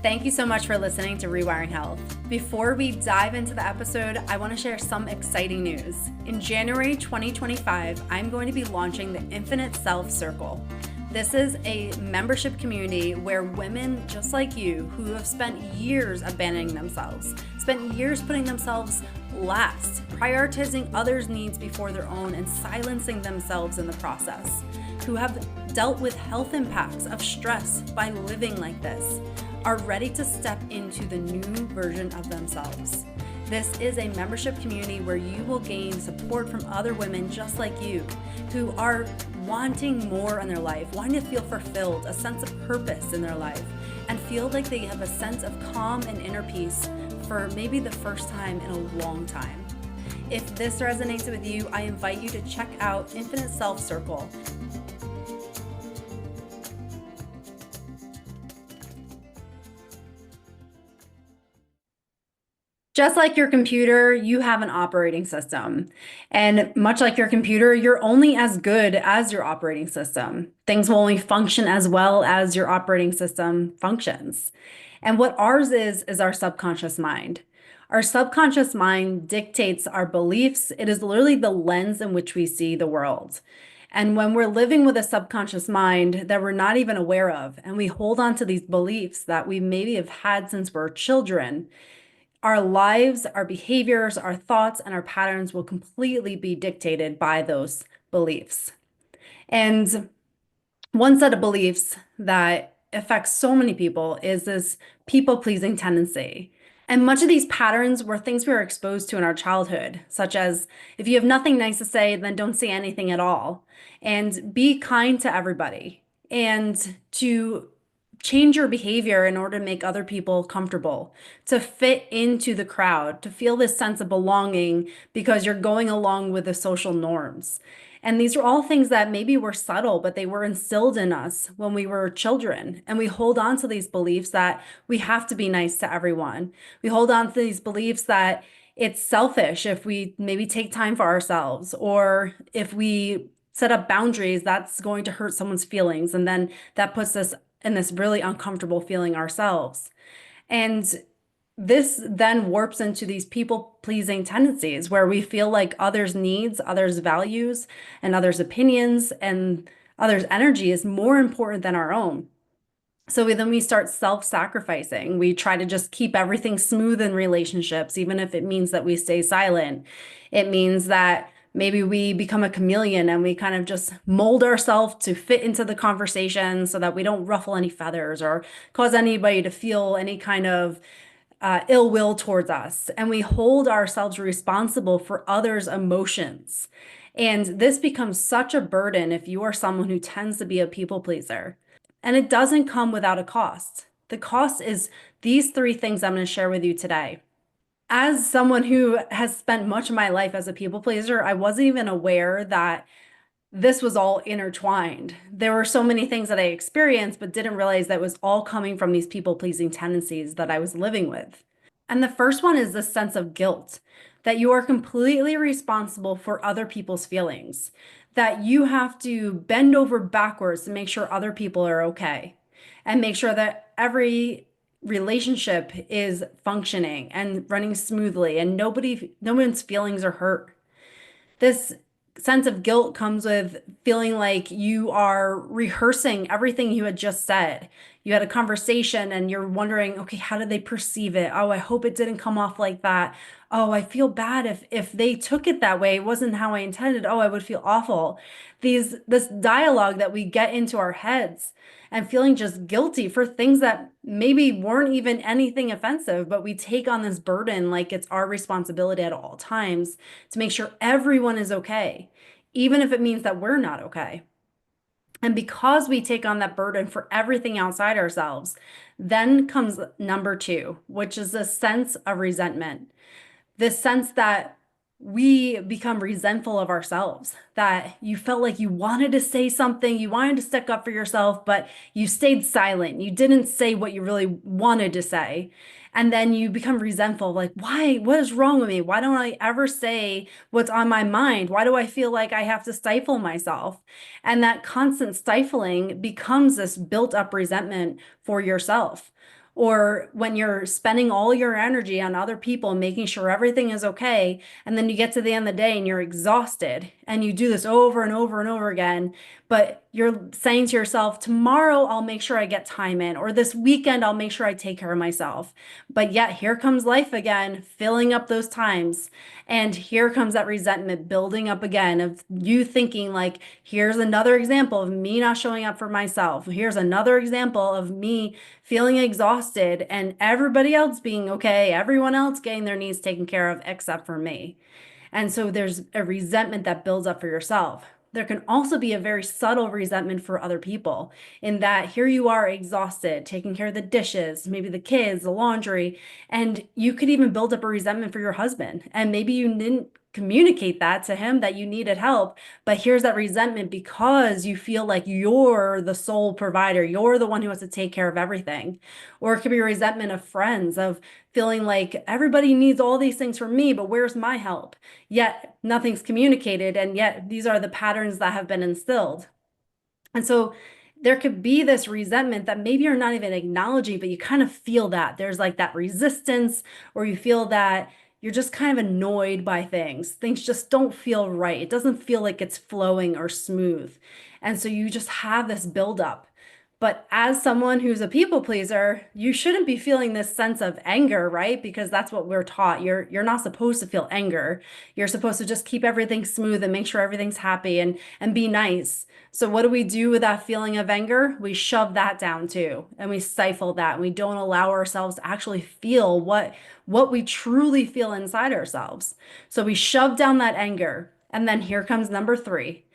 Thank you so much for listening to Rewiring Health. Before we dive into the episode, I want to share some exciting news. In January 2025, I'm going to be launching the Infinite Self Circle. This is a membership community where women just like you who have spent years abandoning themselves, spent years putting themselves last, prioritizing others' needs before their own, and silencing themselves in the process, who have dealt with health impacts of stress by living like this, are ready to step into the new version of themselves. This is a membership community where you will gain support from other women just like you who are wanting more in their life, wanting to feel fulfilled, a sense of purpose in their life, and feel like they have a sense of calm and inner peace for maybe the first time in a long time. If this resonates with you, I invite you to check out Infinite Self Circle. Just like your computer, you have an operating system. And much like your computer, you're only as good as your operating system. Things will only function as well as your operating system functions. And what ours is our subconscious mind. Our subconscious mind dictates our beliefs. It is literally the lens in which we see the world. And when we're living with a subconscious mind that we're not even aware of, and we hold on to these beliefs that we maybe have had since we're children, our lives, our behaviors, our thoughts, and our patterns will completely be dictated by those beliefs. And one set of beliefs that affects so many people is this people-pleasing tendency. And much of these patterns were things we were exposed to in our childhood, such as if you have nothing nice to say, then don't say anything at all. And be kind to everybody. And to change your behavior in order to make other people comfortable, to fit into the crowd, to feel this sense of belonging because you're going along with the social norms. And these are all things that maybe were subtle, but they were instilled in us when we were children. And we hold on to these beliefs that we have to be nice to everyone. We hold on to these beliefs that it's selfish if we maybe take time for ourselves, or if we set up boundaries, that's going to hurt someone's feelings. And then that puts us in this really uncomfortable feeling ourselves. And this then warps into these people-pleasing tendencies where we feel like others' needs, others' values, and others' opinions and others' energy is more important than our own. So then we start self-sacrificing. We try to just keep everything smooth in relationships, even if it means that we stay silent. It means that maybe we become a chameleon and we kind of just mold ourselves to fit into the conversation so that we don't ruffle any feathers or cause anybody to feel any kind of ill will towards us. And we hold ourselves responsible for others' emotions. And this becomes such a burden if you are someone who tends to be a people pleaser. And it doesn't come without a cost. The cost is these three things I'm going to share with you today. As someone who has spent much of my life as a people pleaser, I wasn't even aware that this was all intertwined. There were so many things that I experienced, but didn't realize that it was all coming from these people pleasing tendencies that I was living with. And the first one is this sense of guilt, that you are completely responsible for other people's feelings, that you have to bend over backwards to make sure other people are okay, and make sure that every relationship is functioning and running smoothly and no one's feelings are hurt. This sense of guilt comes with feeling like you are rehearsing everything you had just said. You had a conversation and you're wondering, okay, how did they perceive it? Oh, I hope it didn't come off like that. Oh, I feel bad if they took it that way. It wasn't how I intended. Oh, I would feel awful. This dialogue that we get into our heads and feeling just guilty for things that maybe weren't even anything offensive, but we take on this burden like it's our responsibility at all times to make sure everyone is okay, even if it means that we're not okay. And because we take on that burden for everything outside ourselves, then comes number two, which is a sense of resentment. This sense that we become resentful of ourselves, that you felt like you wanted to say something, you wanted to stick up for yourself, but you stayed silent. You didn't say what you really wanted to say. And then you become resentful, like, why? What is wrong with me? Why don't I ever say what's on my mind? Why do I feel like I have to stifle myself? And that constant stifling becomes this built up resentment for yourself. Or when you're spending all your energy on other people and making sure everything is okay, and then you get to the end of the day and you're exhausted, and you do this over and over and over again, but you're saying to yourself, tomorrow I'll make sure I get time in, or this weekend I'll make sure I take care of myself. But yet here comes life again, filling up those times. And here comes that resentment building up again of you thinking like, here's another example of me not showing up for myself. Here's another example of me feeling exhausted and everybody else being okay, everyone else getting their needs taken care of except for me. And so there's a resentment that builds up for yourself. There can also be a very subtle resentment for other people in that here you are exhausted, taking care of the dishes, maybe the kids, the laundry, and you could even build up a resentment for your husband. And maybe you didn't communicate that to him that you needed help, but here's that resentment because you feel like you're the sole provider, you're the one who has to take care of everything. Or it could be resentment of friends, of feeling like everybody needs all these things from me, but where's my help? Yet nothing's communicated, and yet these are the patterns that have been instilled. And so there could be this resentment that maybe you're not even acknowledging, but you kind of feel that there's like that resistance, or you feel that you're just kind of annoyed by things. Things just don't feel right. It doesn't feel like it's flowing or smooth. And so you just have this buildup. But as someone who's a people pleaser, you shouldn't be feeling this sense of anger, right? Because that's what we're taught. You're not supposed to feel anger. You're supposed to just keep everything smooth and make sure everything's happy and be nice. So what do we do with that feeling of anger? We shove that down too, and we stifle that, and we don't allow ourselves to actually feel what we truly feel inside ourselves. So we shove down that anger, and then here comes number three,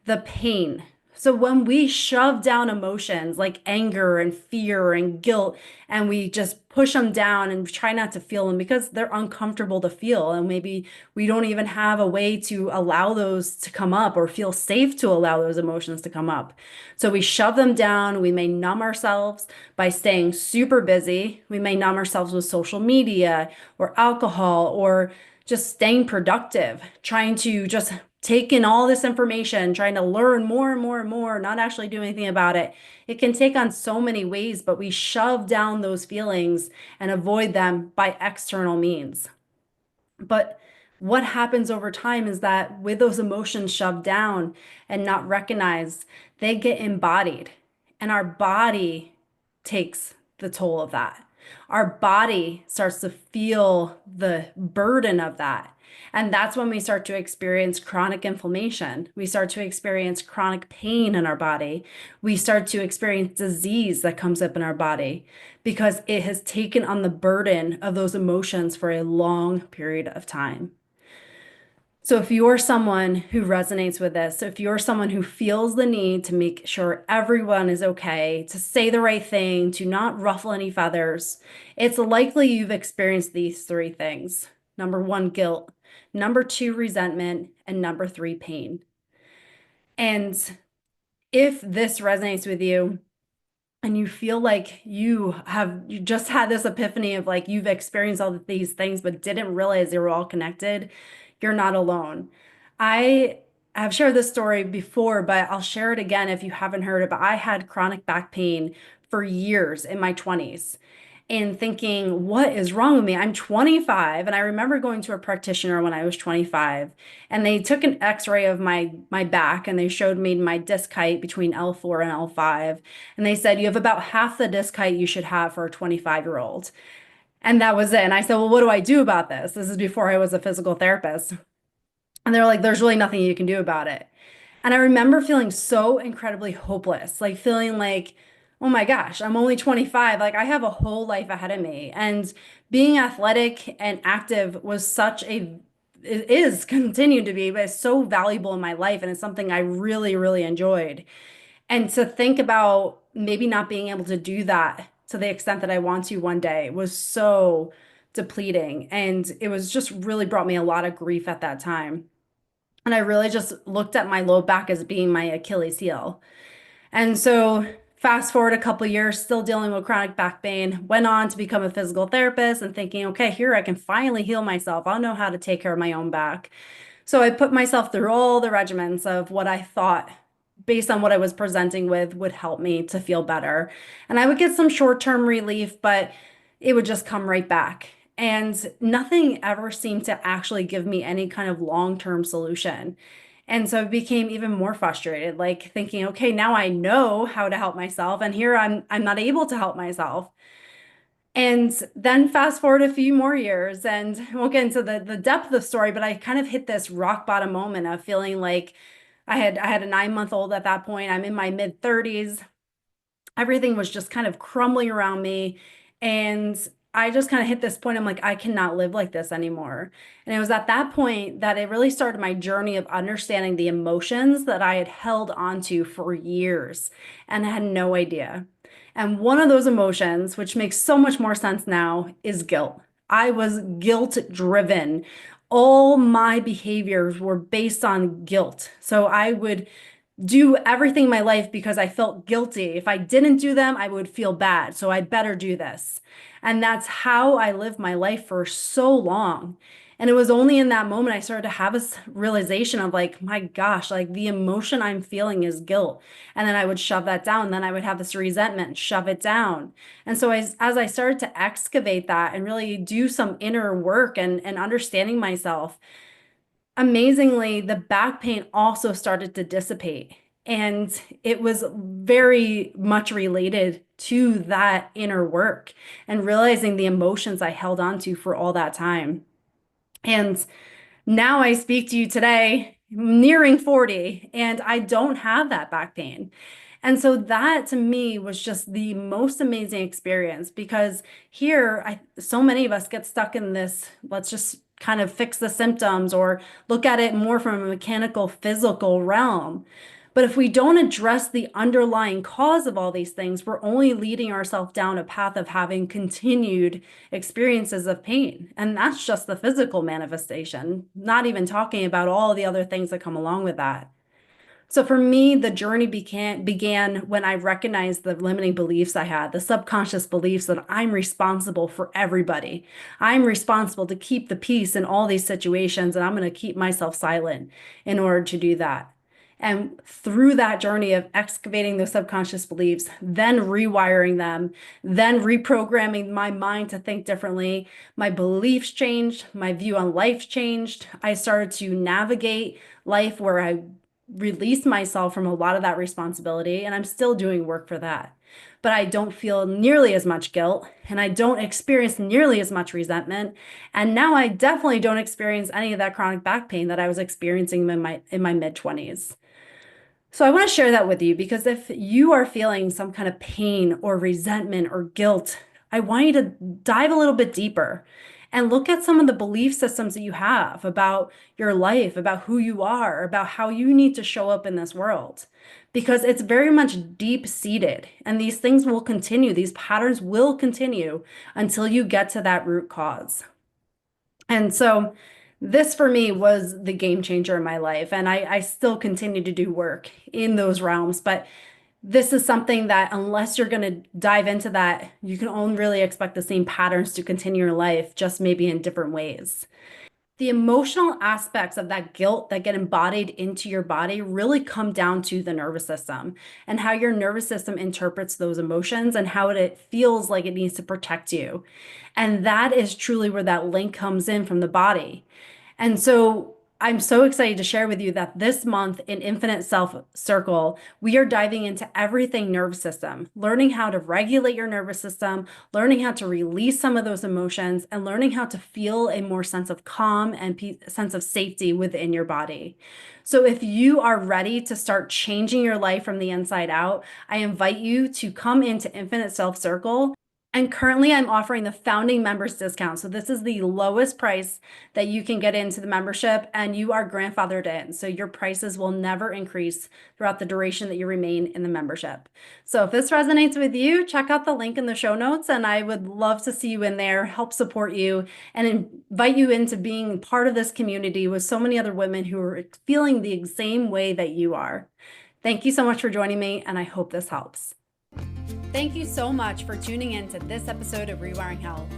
the pain. So when we shove down emotions like anger and fear and guilt, and we just push them down and try not to feel them because they're uncomfortable to feel, and maybe we don't even have a way to allow those to come up or feel safe to allow those emotions to come up. So we shove them down. We may numb ourselves by staying super busy. We may numb ourselves with social media or alcohol or just staying productive, trying to just take in all this information, trying to learn more and more and more, not actually do anything about it. It can take on so many ways, but we shove down those feelings and avoid them by external means. But what happens over time is that with those emotions shoved down and not recognized, they get embodied, and our body takes the toll of that. Our body starts to feel the burden of that. And that's when we start to experience chronic inflammation. We start to experience chronic pain in our body. We start to experience disease that comes up in our body because it has taken on the burden of those emotions for a long period of time. So if you're someone who resonates with this, if you're someone who feels the need to make sure everyone is okay, to say the right thing, to not ruffle any feathers, it's likely you've experienced these three things. Number one, guilt. Number two, resentment. And number three, pain. And if this resonates with you, and you feel like you just had this epiphany of like you've experienced all of these things but didn't realize they were all connected, you're not alone. I have shared this story before, but I'll share it again if you haven't heard it. But I had chronic back pain for years in my 20s and thinking, what is wrong with me? I'm 25, and I remember going to a practitioner when I was 25, and they took an x-ray of my back and they showed me my disc height between L4 and L5, and they said you have about half the disc height you should have for a 25-year-old. And that was it. And I said, well, what do I do about this? This is before I was a physical therapist. And they're like, there's really nothing you can do about it. And I remember feeling so incredibly hopeless, like feeling like, oh my gosh, I'm only 25. Like I have a whole life ahead of me. And being athletic and active was such a, it is continued to be, but it's so valuable in my life. And it's something I really, really enjoyed. And to think about maybe not being able to do that to the extent that I want to one day was so depleting. And it was just really brought me a lot of grief at that time. And I really just looked at my low back as being my Achilles heel. And so fast forward a couple years, still dealing with chronic back pain, went on to become a physical therapist and thinking, okay, here I can finally heal myself. I'll know how to take care of my own back. So I put myself through all the regimens of what I thought based on what I was presenting with would help me to feel better. And I would get some short-term relief, but it would just come right back. And nothing ever seemed to actually give me any kind of long-term solution. And so I became even more frustrated, like thinking, okay, now I know how to help myself, and here I'm not able to help myself. And then fast forward a few more years, and I won't get into the depth of the story, but I kind of hit this rock bottom moment of feeling like I had a 9 month old at that point. I'm in my mid 30s. Everything was just kind of crumbling around me. And I just kind of hit this point. I'm like, I cannot live like this anymore. And it was at that point that it really started my journey of understanding the emotions that I had held onto for years and I had no idea. And one of those emotions, which makes so much more sense now, is guilt. I was guilt driven. All my behaviors were based on guilt. So I would do everything in my life because I felt guilty. If I didn't do them, I would feel bad. So I better do this. And that's how I lived my life for so long. And it was only in that moment I started to have this realization of like, my gosh, like the emotion I'm feeling is guilt. And then I would shove that down. Then I would have this resentment, shove it down. And so as I started to excavate that and really do some inner work and understanding myself, amazingly, the back pain also started to dissipate. And it was very much related to that inner work and realizing the emotions I held on to for all that time. And now I speak to you today, nearing 40, and I don't have that back pain. And so that to me was just the most amazing experience because here, so many of us get stuck in this, let's just kind of fix the symptoms or look at it more from a mechanical, physical realm. But if we don't address the underlying cause of all these things, we're only leading ourselves down a path of having continued experiences of pain. And that's just the physical manifestation, not even talking about all the other things that come along with that. So for me, the journey began when I recognized the limiting beliefs I had, the subconscious beliefs that I'm responsible for everybody. I'm responsible to keep the peace in all these situations, and I'm going to keep myself silent in order to do that. And through that journey of excavating those subconscious beliefs, then rewiring them, then reprogramming my mind to think differently, my beliefs changed, my view on life changed. I started to navigate life where I released myself from a lot of that responsibility, and I'm still doing work for that. But I don't feel nearly as much guilt, and I don't experience nearly as much resentment. And now I definitely don't experience any of that chronic back pain that I was experiencing in my mid 20s. So I want to share that with you because if you are feeling some kind of pain or resentment or guilt, I want you to dive a little bit deeper and look at some of the belief systems that you have about your life, about who you are, about how you need to show up in this world. Because it's very much deep-seated, and these things will continue, these patterns will continue until you get to that root cause. And so this for me was the game changer in my life. And I still continue to do work in those realms. But this is something that unless you're going to dive into that, you can only really expect the same patterns to continue your life, just maybe in different ways. The emotional aspects of that guilt that get embodied into your body really come down to the nervous system and how your nervous system interprets those emotions and how it feels like it needs to protect you. And that is truly where that link comes in from the body. And so I'm so excited to share with you that this month in Infinite Self Circle, we are diving into everything nervous system, learning how to regulate your nervous system, learning how to release some of those emotions, and learning how to feel a more sense of calm and sense of safety within your body. So if you are ready to start changing your life from the inside out, I invite you to come into Infinite Self Circle. And currently, I'm offering the founding members discount. So this is the lowest price that you can get into the membership, and you are grandfathered in. So your prices will never increase throughout the duration that you remain in the membership. So if this resonates with you, check out the link in the show notes, and I would love to see you in there, help support you, and invite you into being part of this community with so many other women who are feeling the same way that you are. Thank you so much for joining me, and I hope this helps. Thank you so much for tuning in to this episode of Rewiring Health.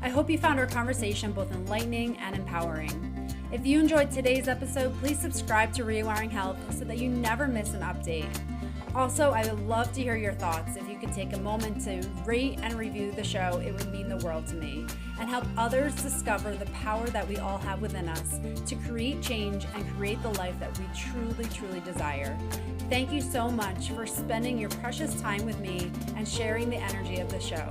I hope you found our conversation both enlightening and empowering. If you enjoyed today's episode, please subscribe to Rewiring Health so that you never miss an update. Also, I would love to hear your thoughts. If you could take a moment to rate and review the show, it would mean the world to me and help others discover the power that we all have within us to create change and create the life that we truly, truly desire. Thank you so much for spending your precious time with me and sharing the energy of the show.